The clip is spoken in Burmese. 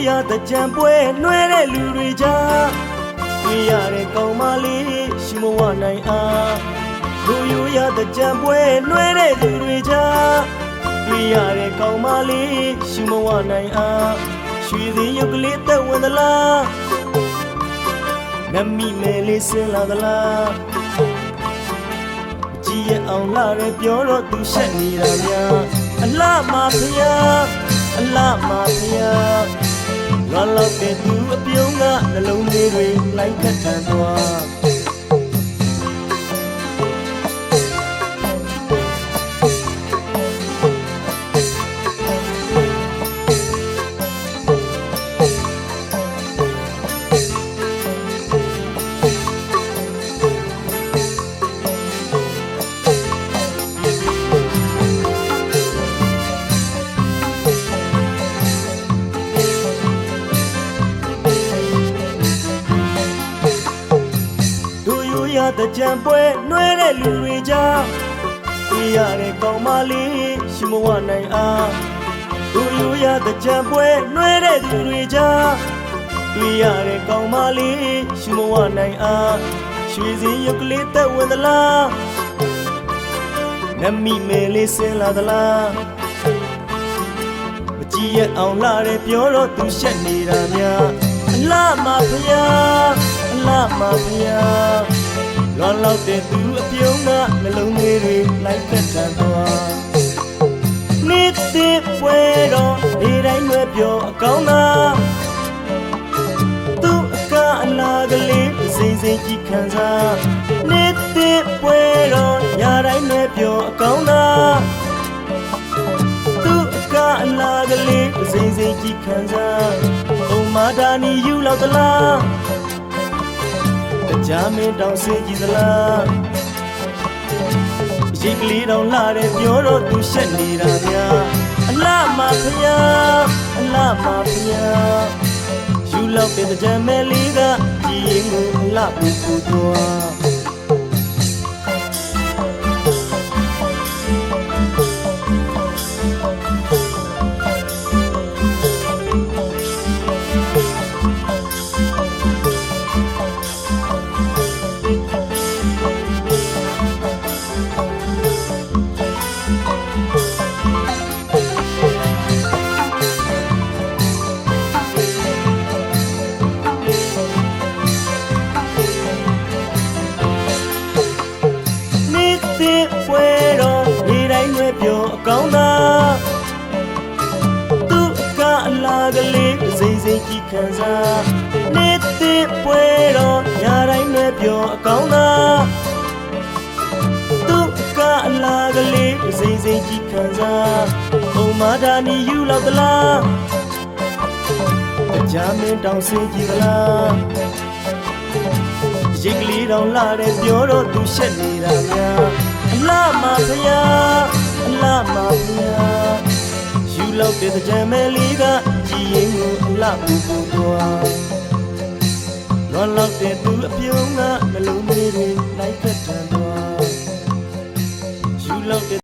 ရတဲ့ကြံပွဲနှွဲတဲ့လူတွေကြားတွေ့ရတဲ့ကောင်းမလေးရှိမဝနိုင်အားလူယူရတဲ့ကြံပွဲနှွဲတဲ့လူတွေကြားတွေ့ရတဲ့ကောင်းမလေးရှိမဝနိုင်အားရွှေစင်ရုပ်ကလေးသက်ဝင်သလားနမိမဲလေးစင်လာသလားကြည်ရအောင်လာရဲပြောတော့သူရှက်နေတာများအလားမဖျားအလားမဖျားလောလောတဲ့သူအပြုံးကနှလုံးလေးတွေလိုက်ခတ်ထန်သွားရတဲ့ကြံပွဲနှွဲတဲ့လူတွေကြားတွေ့ရတဲ့ကောင်းမလေးရှိမဝနိုင်အားလူယူရတဲ့ကြံပွဲနှွဲတဲ့လူတွေကြားတွေ့ရတဲ့ကောင်းမလေးရှိမဝနိုင်အားရွှေစင်ရုပ်ကလေးသက်ဝင်သလားနမိမဲလေးစင်လာသလားမကြည့်ရအောင်လာတဲ့ပြောတော့သူရှက်နေတာများအလားမဖျားအလားမဖျားလောလောတဲ့သူအပြုံးကနှလုံးလေးတွေလိုက်ခတ်ထန်သွားနေ့တစ်ပွဲတော့ဒီတိုင်းွယ်ပြောအကောင်းလားသူအကအလားကလေးစိမ့်စိမ့်ကြည့်ခံစားနေ့တစ်ပွဲတော့ညတိုင်းွယ်ပြောအကောင်းလားသူအကအလားကလေးစိမ့်စိမ့်ကြည့်ခံစားဘုံမာတာနီယူလောက်သလားကြာမင်းတောင်စင်ကြည့်သလားရိတ်ကလေးတောင်လာတယ်ပြောတော့သူရှက်နေတာများအလားမဖျားအလားမဖျားယူလောက်တဲ့ကြံမဲလေးကကြည်ရင်ကိုအလားပူပူသွားပွဲတော့ဒီတိုင်းွယ်ပြောအကောင်းသားသူကအလားကလေးစိမ့်စိမ့်ကြည့်ခံစားနေ့တစ်ပွဲတော့ညတိုင်းွယ်ပြောအကောင်းသားသူကအလားကလေးစိမ့်စိမ့်ကြည့်ခံစားဘုံမာတာနီယူလောက်သလားကြာမင်းတောင်စင်ကြည့်သလားရိတ်ကလေးတောင်လာတယ်ပြောတော့သူရှက်နေတာများအလားမဖျားအလားမဖျားယူလောက်တဲ့ကြံမဲလေးကကြည်ရင်ကိုအလားပူပူသွားလောလောက်တဲ့သူအပြုံးကနှလုံးလေးတွေလိုက်ခတ်ထန်သွားယူလောက်တဲ့